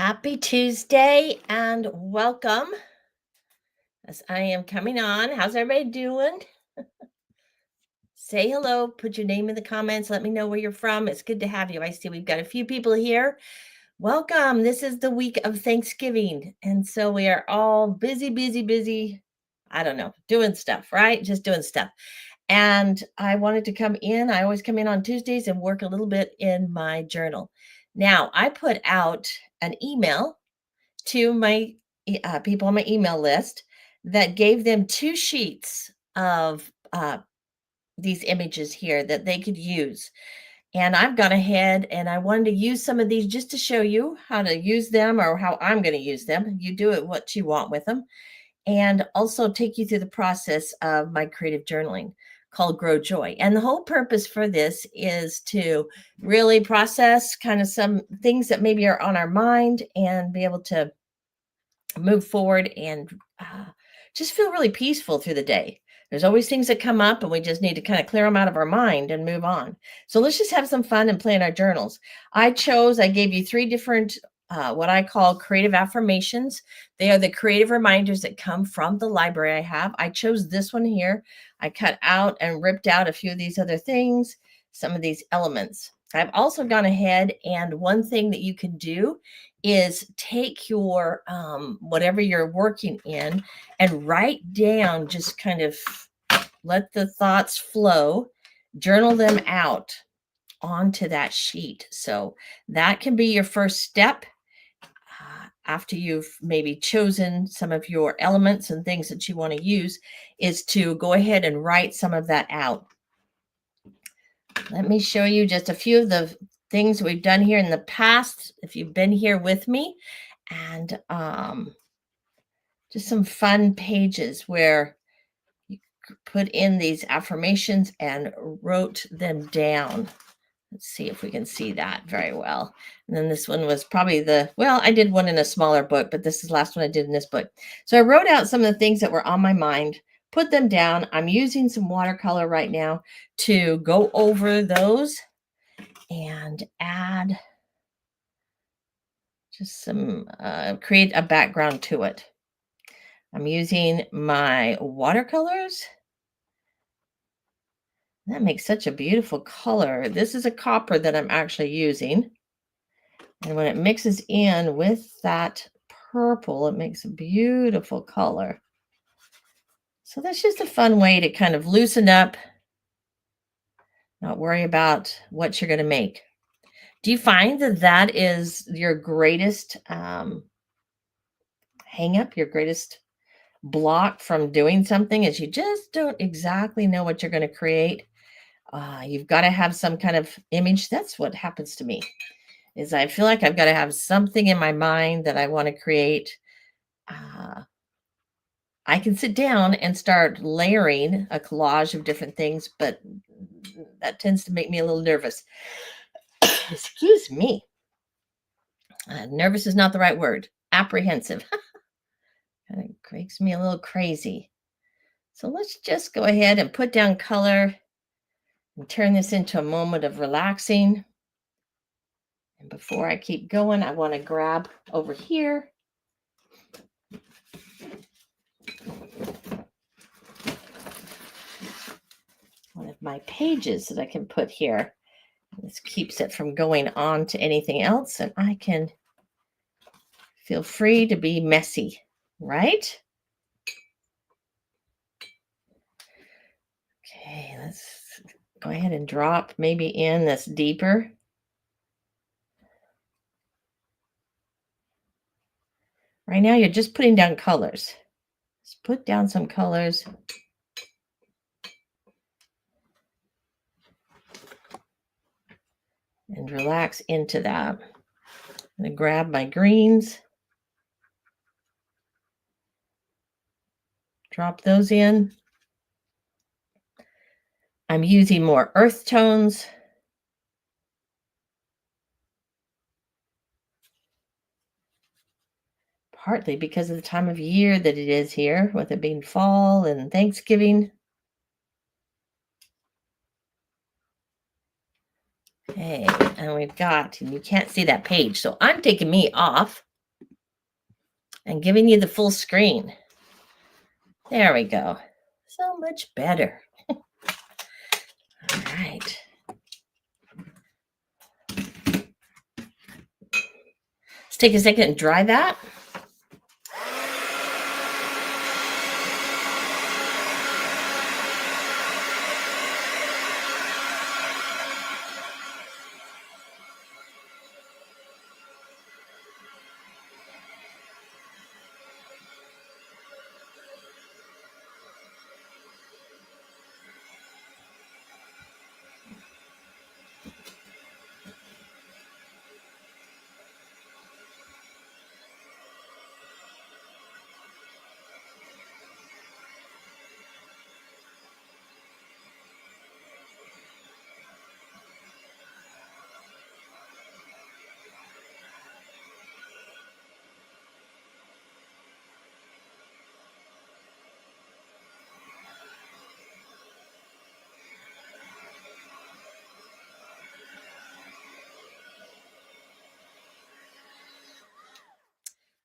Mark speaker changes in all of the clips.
Speaker 1: Happy Tuesday and welcome as I am coming on. How's everybody doing? Say hello, put your name in the comments. Let me know where you're from. It's good to have you. I see we've got a few people here. Welcome. This is the week of Thanksgiving. And so we are all busy, busy, busy. I don't know, doing stuff, right? Just doing stuff. And I wanted to come in. I always come in on Tuesdays and work a little bit in my journal. Now, I put out an email to my people on my email list that gave them 2 sheets of these images here that they could use. And I've gone ahead and I wanted to use some of these just to show you how to use them or how I'm going to use them. You do it what you want with them. And also take you through the process of my creative journaling called Grow Joy. And the whole purpose for this is to really process kind of some things that maybe are on our mind and be able to move forward and just feel really peaceful through the day. There's always things that come up and we just need to kind of clear them out of our mind and move on. So let's just have some fun and play in our journals. I gave you 3 different what I call creative affirmations. They are the creative reminders that come from the library I have. I chose this one here. I cut out and ripped out a few of these other things, some of these elements. I've also gone ahead, and one thing that you can do is take your whatever you're working in and write down, just kind of let the thoughts flow, journal them out onto that sheet. So that can be your first step after you've maybe chosen some of your elements and things that you want to use, is to go ahead and write some of that out. Let me show you just a few of the things we've done here in the past, if you've been here with me, and just some fun pages where you put in these affirmations and wrote them down. Let's see if we can see that very well. And then this one was probably I did one in a smaller book, but this is the last one I did in this book. So I wrote out some of the things that were on my mind, put them down. I'm using some watercolor right now to go over those and add just some, create a background to it. I'm using my watercolors. That makes such a beautiful color. This is a copper that I'm actually using. And when it mixes in with that purple, it makes a beautiful color. So that's just a fun way to kind of loosen up, not worry about what you're going to make. Do you find that that is your greatest hang up, your greatest block from doing something, is you just don't exactly know what you're going to create? You've got to have some kind of image. That's what happens to me, is I feel like I've got to have something in my mind that I want to create. I can sit down and start layering a collage of different things, but that tends to make me a little nervous. Excuse me. Nervous is not the right word. Apprehensive. Kind of makes me a little crazy. So let's just go ahead and put down color and turn this into a moment of relaxing. And before I keep going, I want to grab over here one of my pages that I can put here. This keeps it from going on to anything else, and I can feel free to be messy, right? Okay, let's go ahead and drop maybe in this deeper. Right now, you're just putting down colors. Let's put down some colors. And relax into that. I'm going to grab my greens. Drop those in. I'm using more earth tones. Partly because of the time of year that it is here, with it being fall and Thanksgiving. Okay, and we've got, and you can't see that page, so I'm taking me off. and giving you the full screen. There we go. So much better. All right. Let's take a second and dry that.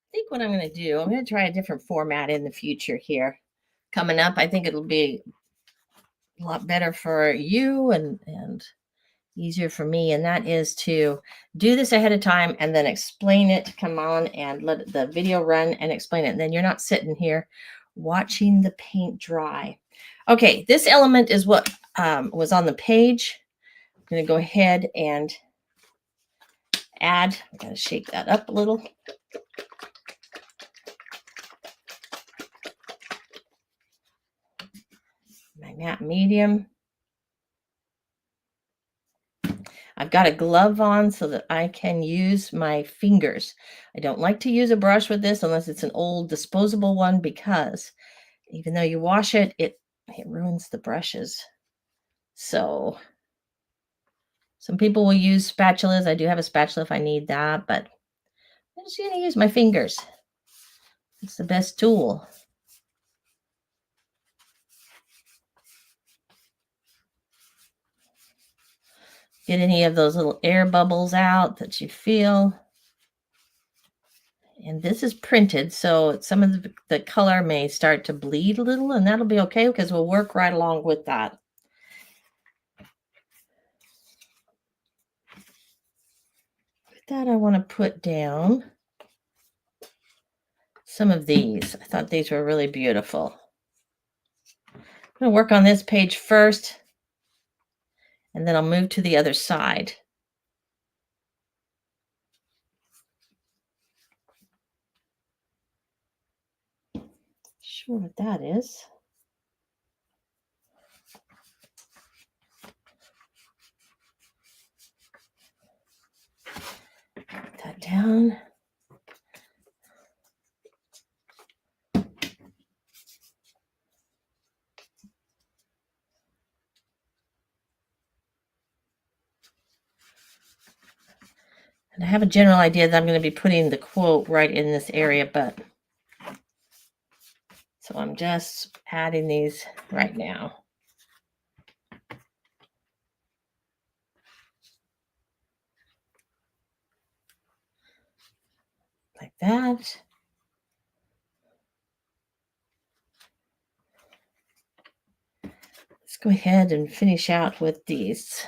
Speaker 1: I think what I'm going to do, I'm going to try a different format in the future here. Coming up, I think it'll be a lot better for you and easier for me, and that is to do this ahead of time and then explain it, come on and let the video run and explain it. And then you're not sitting here watching the paint dry. Okay, this element is what was on the page. I'm going to go ahead and add. I'm going to shake that up a little. My matte medium. I've got a glove on so that I can use my fingers. I don't like to use a brush with this unless it's an old disposable one, because even though you wash it, it ruins the brushes. So some people will use spatulas. I do have a spatula if I need that, but I'm just going to use my fingers. It's the best tool. Get any of those little air bubbles out that you feel. And this is printed, so some of the color may start to bleed a little, and that'll be okay because we'll work right along with that. With that, I want to put down some of these. I thought these were really beautiful. I'm going to work on this page first, and then I'll move to the other side. Sure what that is. Put that down. And I have a general idea that I'm going to be putting the quote right in this area, but so I'm just adding these right now. Like that. Let's go ahead and finish out with these.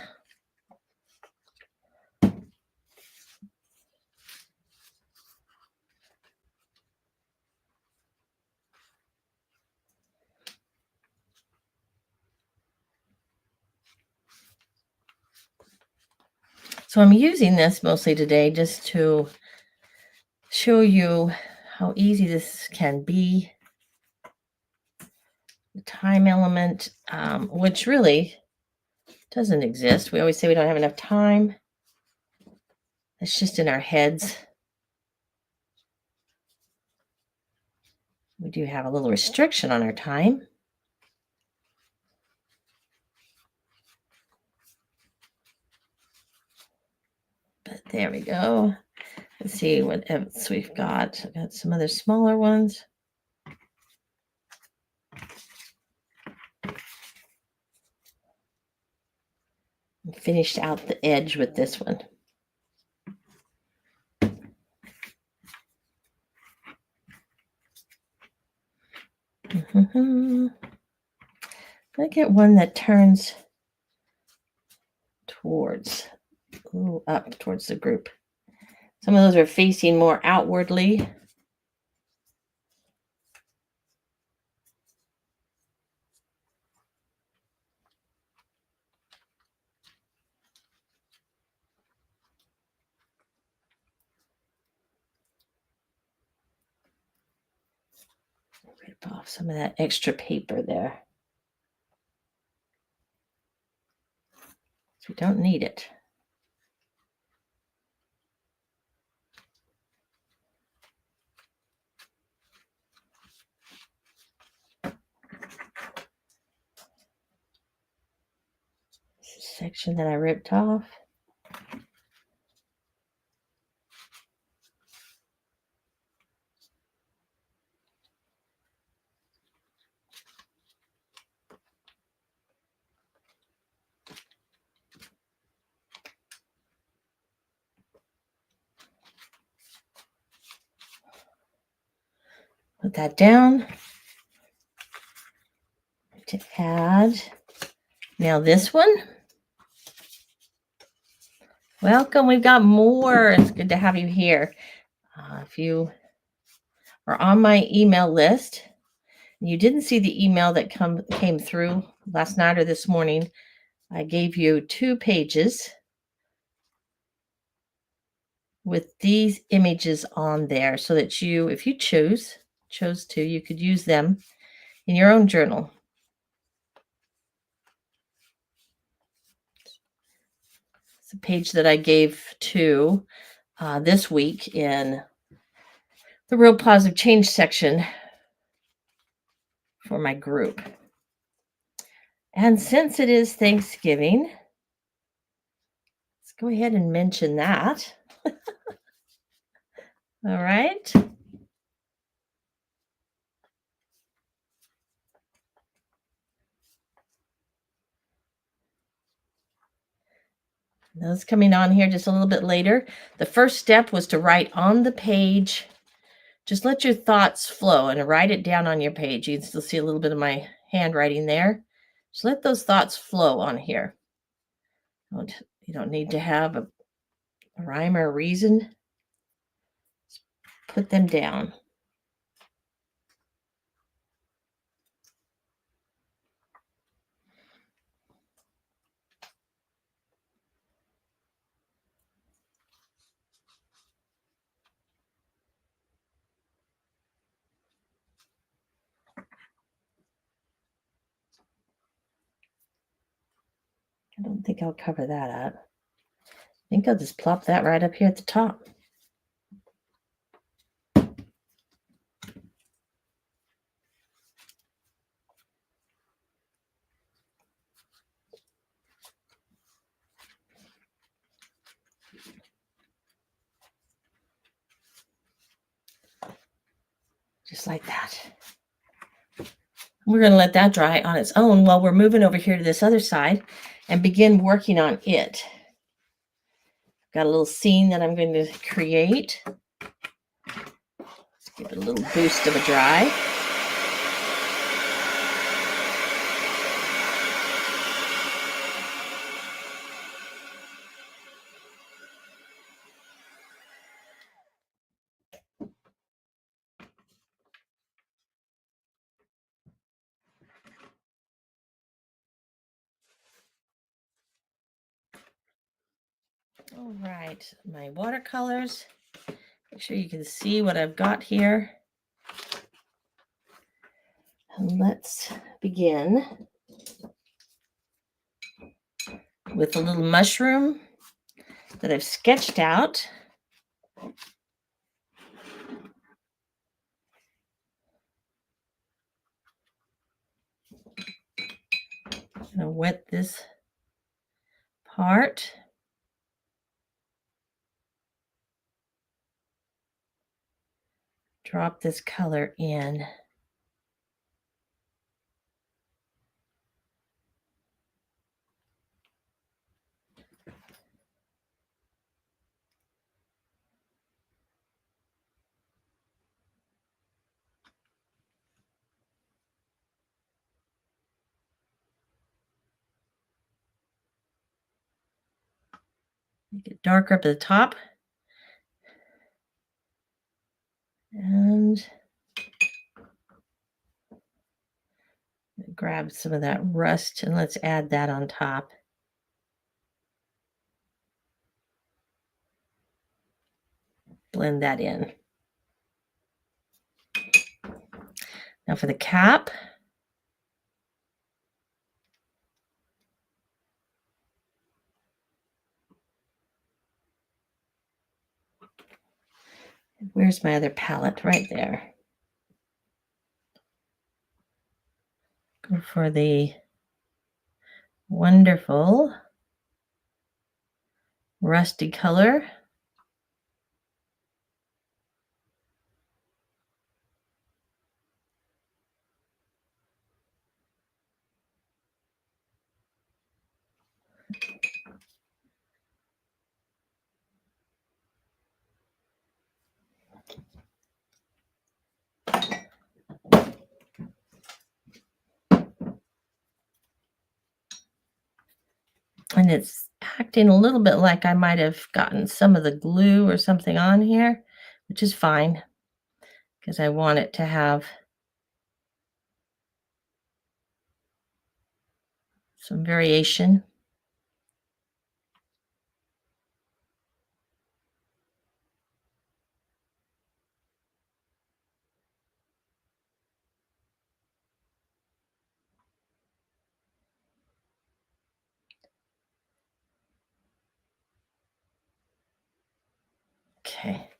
Speaker 1: So I'm using this mostly today just to show you how easy this can be. The time element, which really doesn't exist. We always say we don't have enough time. It's just in our heads. We do have a little restriction on our time. But there we go. Let's see what else we've got. I've got some other smaller ones. And finished out the edge with this one. I get one that turns towards, up towards the group. Some of those are facing more outwardly. Rip off some of that extra paper there. We don't need it. This section that I ripped off. Put that down to add. Now this one. Welcome. We've got more. It's good to have you here. If you are on my email list, and you didn't see the email that came through last night or this morning, I gave you 2 pages with these images on there so that you, if you chose to, you could use them in your own journal. It's a page that I gave to this week in the Real Positive Change section for my group. And since it is Thanksgiving, let's go ahead and mention that. All right. Those coming on here just a little bit later. The first step was to write on the page. Just let your thoughts flow and write it down on your page. You can still see a little bit of my handwriting there. Just let those thoughts flow on here. You don't need to have a rhyme or a reason. Just put them down. I don't think I'll cover that up. I think I'll just plop that right up here at the top. Just like that. We're going to let that dry on its own while we're moving over here to this other side and begin working on it. Got a little scene that I'm going to create. Let's give it a little boost of a dry. All right, my watercolors. Make sure you can see what I've got here. And let's begin with a little mushroom that I've sketched out. I'm going to wet this part. Drop this color in. Make it darker up at the top. And grab some of that rust and let's add that on top. Blend that in. Now for the cap. Where's my other palette? Right there. Go for the wonderful rusty color. And it's acting a little bit like I might have gotten some of the glue or something on here, which is fine because I want it to have some variation. Okay.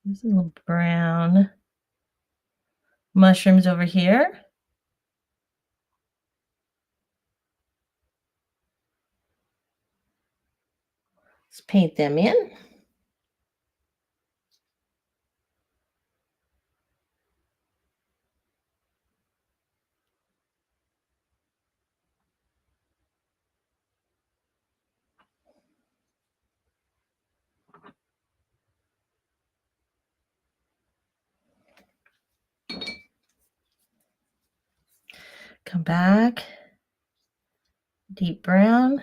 Speaker 1: There's a little brown mushrooms over here. Let's paint them in. Come back, deep brown.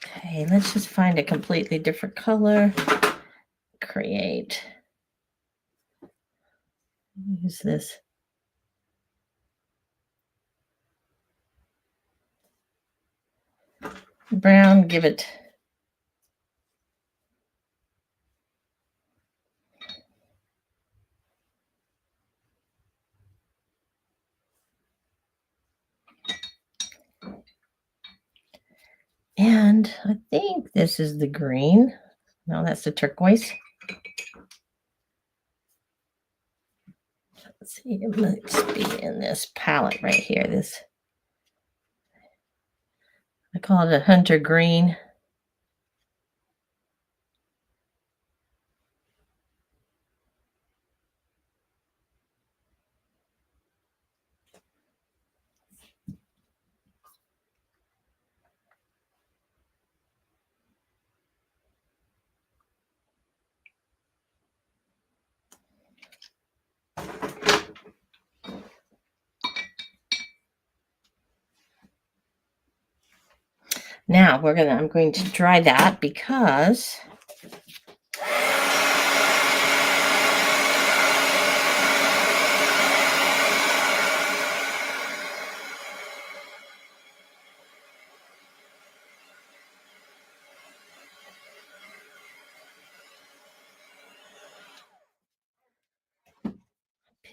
Speaker 1: Okay, let's just find a completely different color. Create. Use this brown, give it and I think this is the green. No, that's the turquoise. Let's see, it must be in this palette right here. This, I call it a hunter green. Now I'm going to dry that because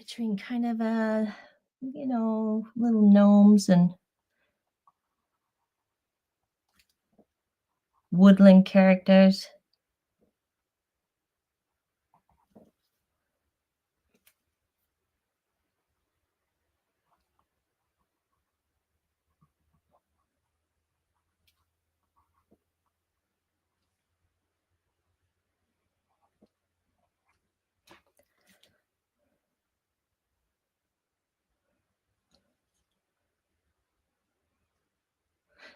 Speaker 1: picturing kind of a, little gnomes and woodland characters.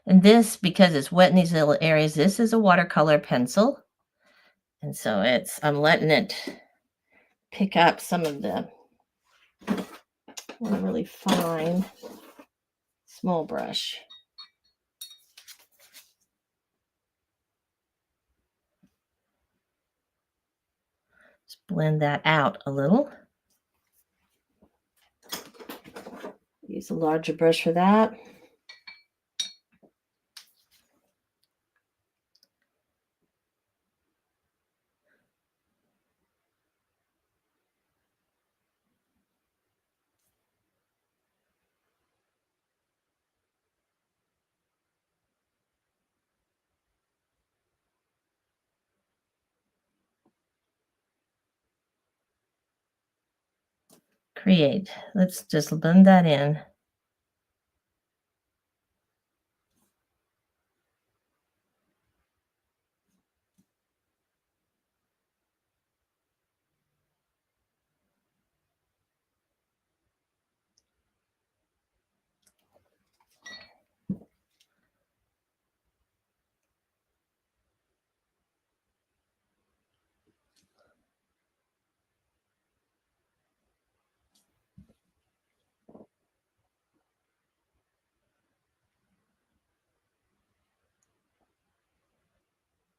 Speaker 1: And this, because it's wet in these little areas, this is a watercolor pencil. And so I'm letting it pick up some of the really fine small brush. Just blend that out a little. Use a larger brush for that. Create. Let's just blend that in.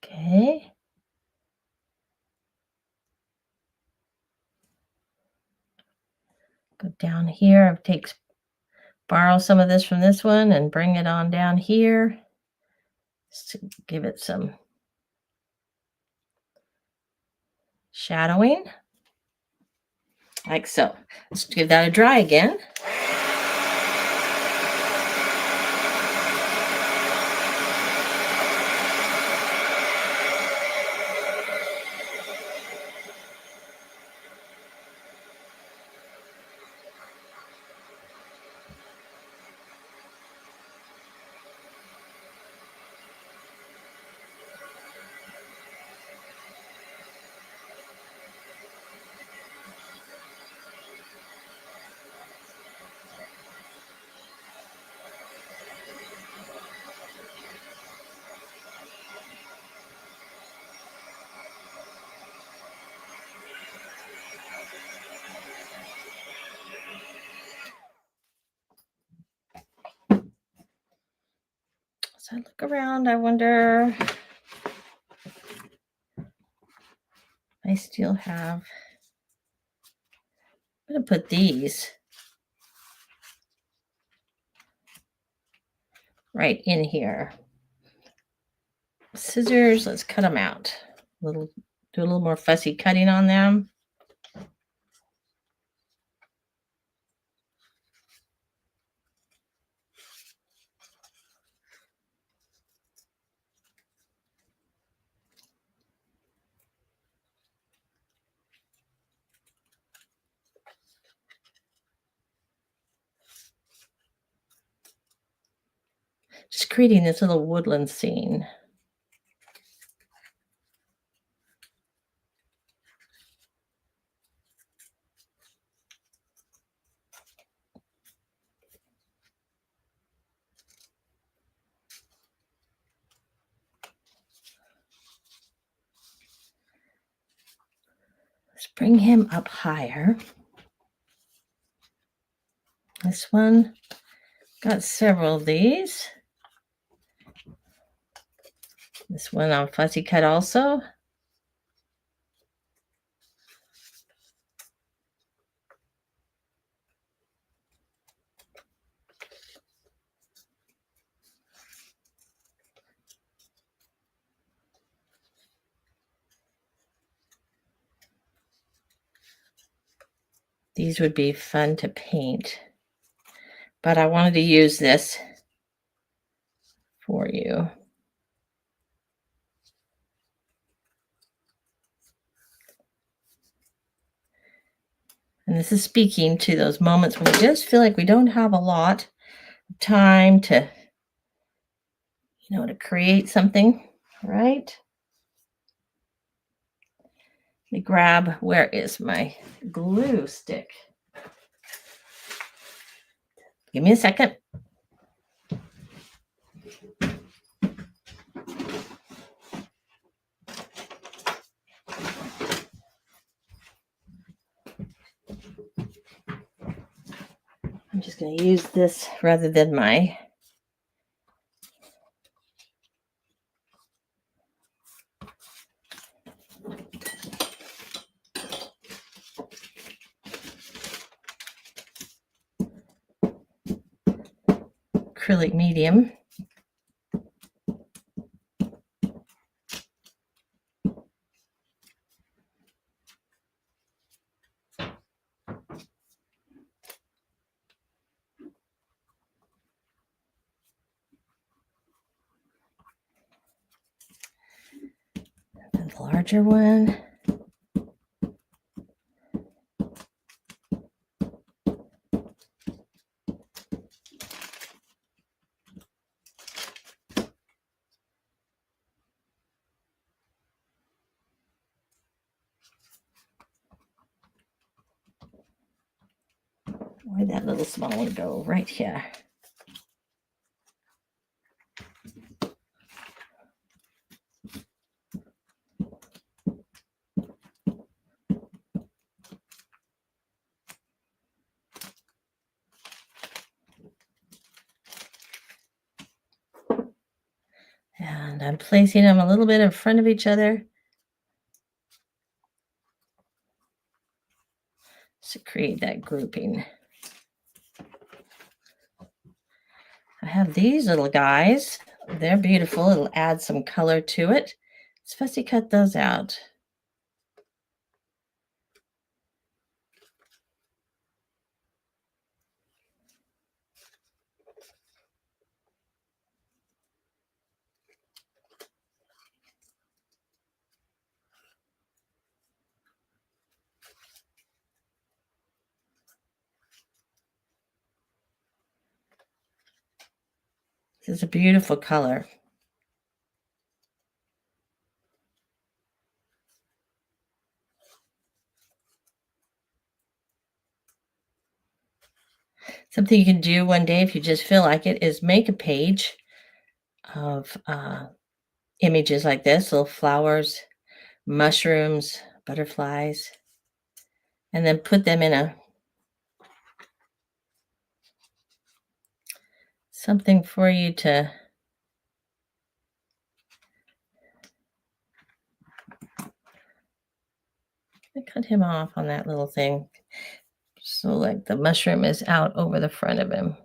Speaker 1: Okay. Go down here. Borrow some of this from this one and bring it on down here. Just to give it some shadowing. Like so. Let's give that a dry again. So I look around, I wonder, I still have, I'm going to put these right in here. Scissors, let's cut them out. Do a little more fussy cutting on them. Just creating this little woodland scene. Let's bring him up higher. This one, got several of these. This one I'll fussy cut also. These would be fun to paint, but I wanted to use this for you. And this is speaking to those moments when we just feel like we don't have a lot of time to, to create something, right? Let me grab, where is my glue stick? Give me a second. I'm just going to use this rather than my acrylic medium. The larger one. Where'd that little small one go? Right here. And I'm placing them a little bit in front of each other to create that grouping. I have these little guys. They're beautiful. It'll add some color to it. Let's fussy cut those out. This is a beautiful color. Something you can do one day if you just feel like it is make a page of images like this, little flowers, mushrooms, butterflies, and then put them in something for you to cut him off on that little thing. So like the mushroom is out over the front of him.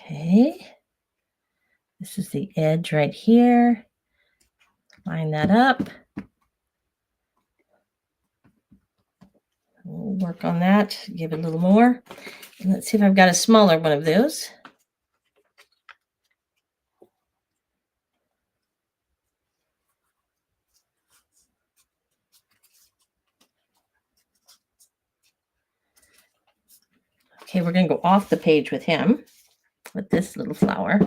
Speaker 1: Okay. This is the edge right here. Line that up. We'll work on that, give it a little more. And let's see if I've got a smaller one of those. Okay, we're going to go off the page with him, with this little flower.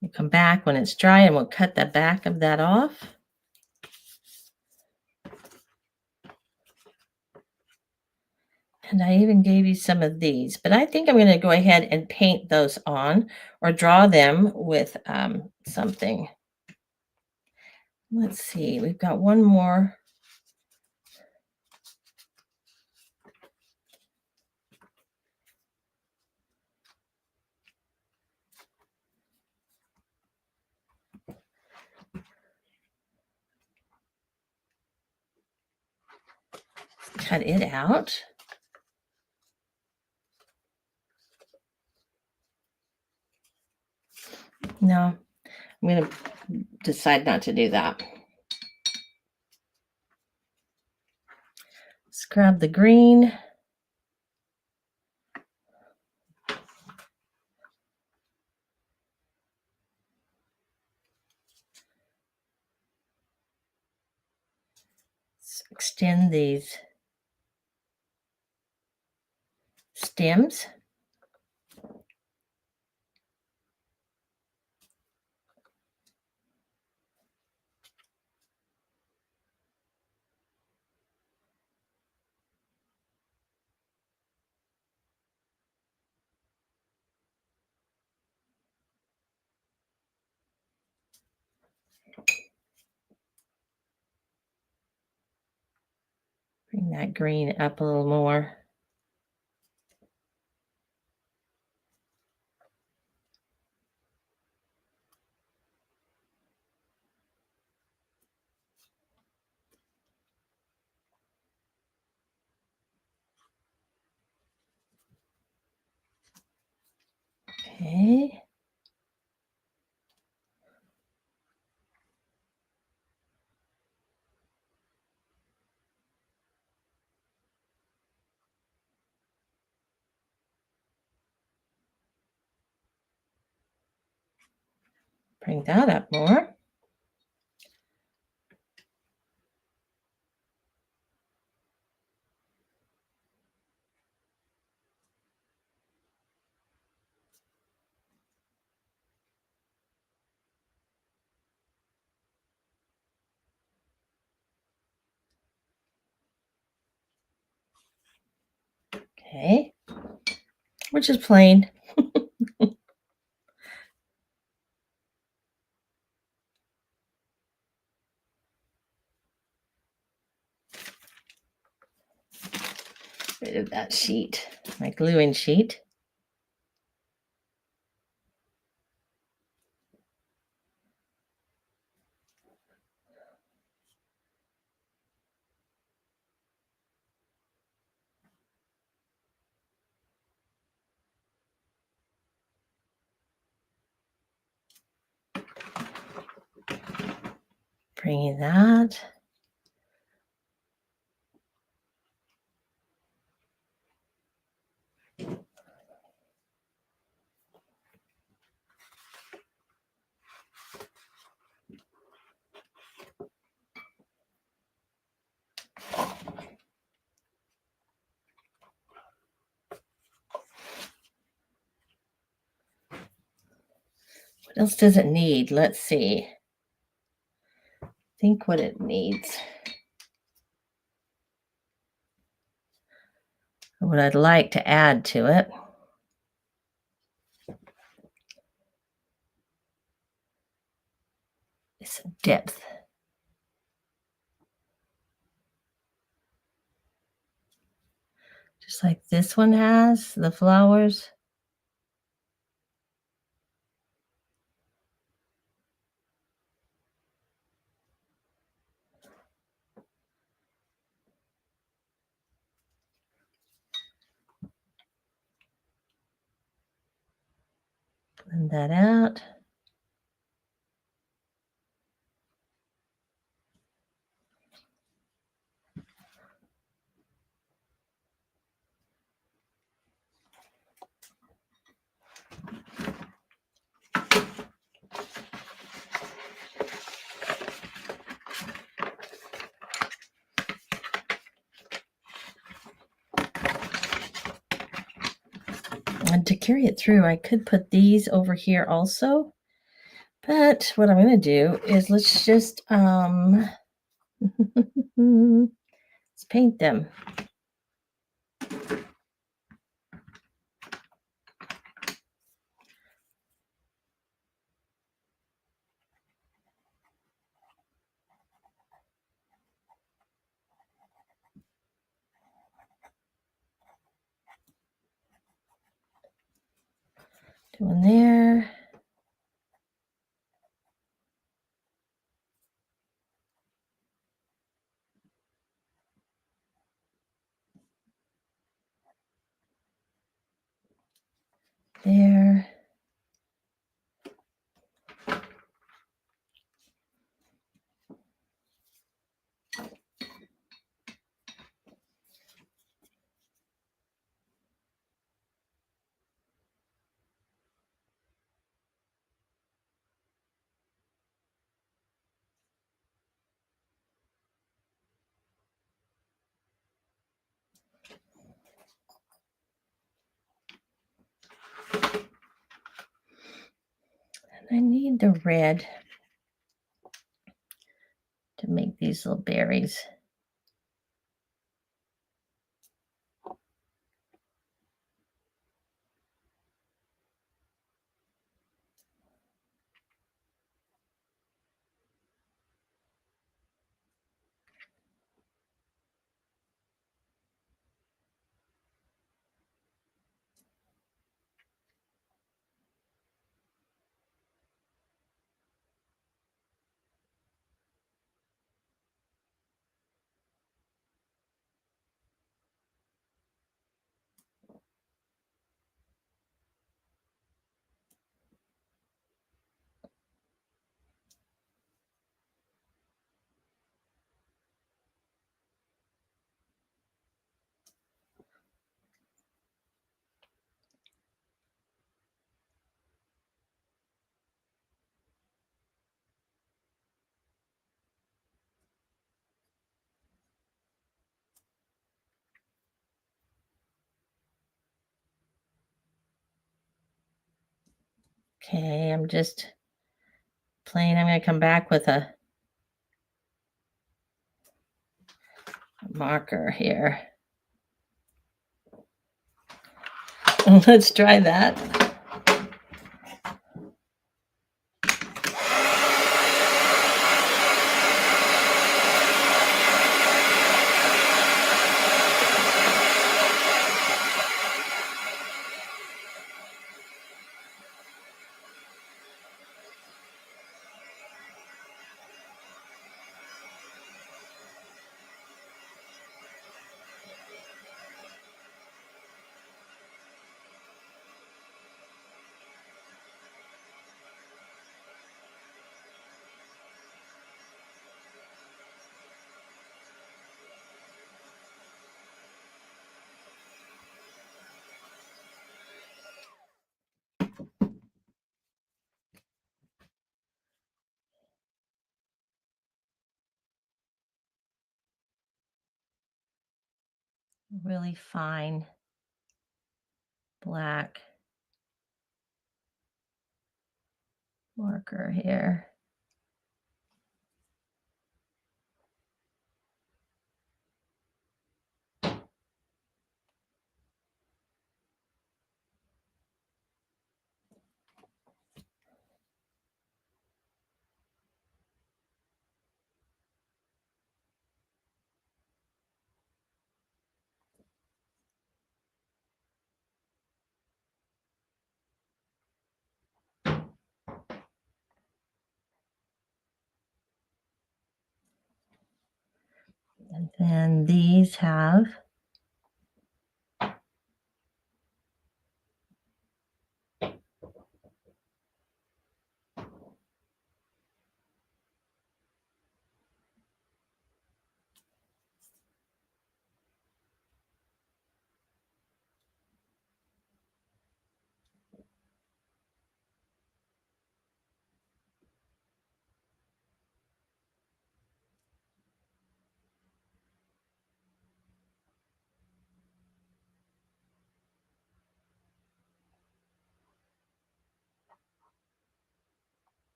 Speaker 1: We'll come back when it's dry and we'll cut the back of that off. And I even gave you some of these, but I think I'm going to go ahead and paint those on or draw them with something. Let's see, we've got one more. Cut it out. No, I'm going to decide not to do that. Let's grab the green. Let's extend these stems. Bring that green up a little more. Okay. Bring that up more. Okay. Which is plain. Rid of that sheet, my gluing sheet. Bringing that. What else does it need? Let's see. Think what it needs. What I'd like to add to it. Is depth. Just like this one has, the flowers. Blend that out. And to carry it through, I could put these over here also. But what I'm going to do is let's just let's paint them. One there. There. I need the red to make these little berries. Okay, I'm just playing. I'm going to come back with a marker here. Let's try that. Really fine black marker here. And then these have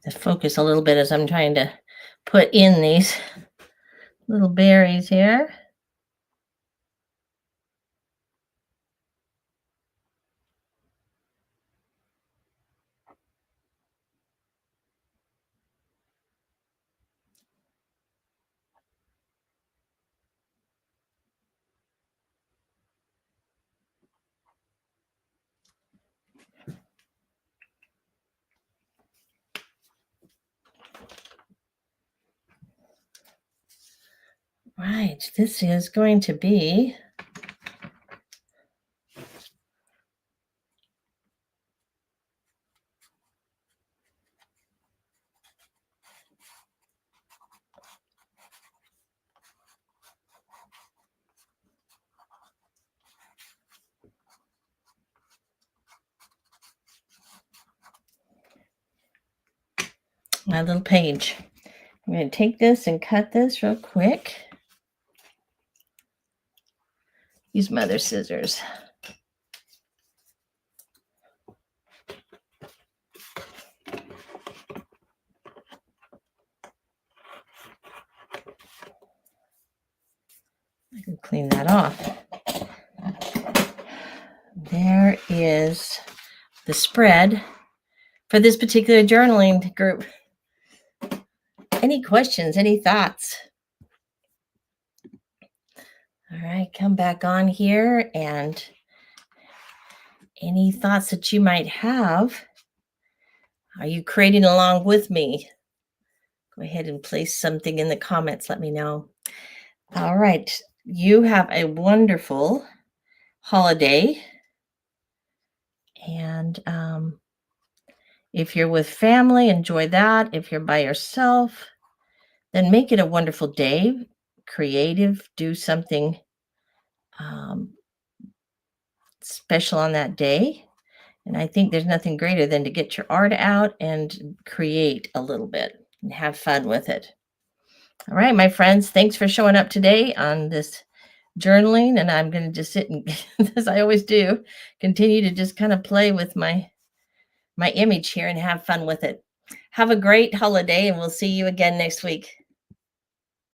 Speaker 1: to focus a little bit as I'm trying to put in these little berries here. Right, this is going to be my little page. I'm going to take this and cut this real quick. Use my other scissors. I can clean that off. There is the spread for this particular journaling group. Any questions, any thoughts? All right, come back on here, and any thoughts that you might have. Are you creating along with me? Go ahead and place something in the comments. Let me know. All right. You have a wonderful holiday. And if you're with family, enjoy that. If you're by yourself, then make it a wonderful day. Creative, do something special on that day. And I think there's nothing greater than to get your art out and create a little bit and have fun with it. All right, my friends, thanks for showing up today on this journaling. And I'm going to just sit and, as I always do, continue to just kind of play with my image here and have fun with it. Have a great holiday, and we'll see you again next week.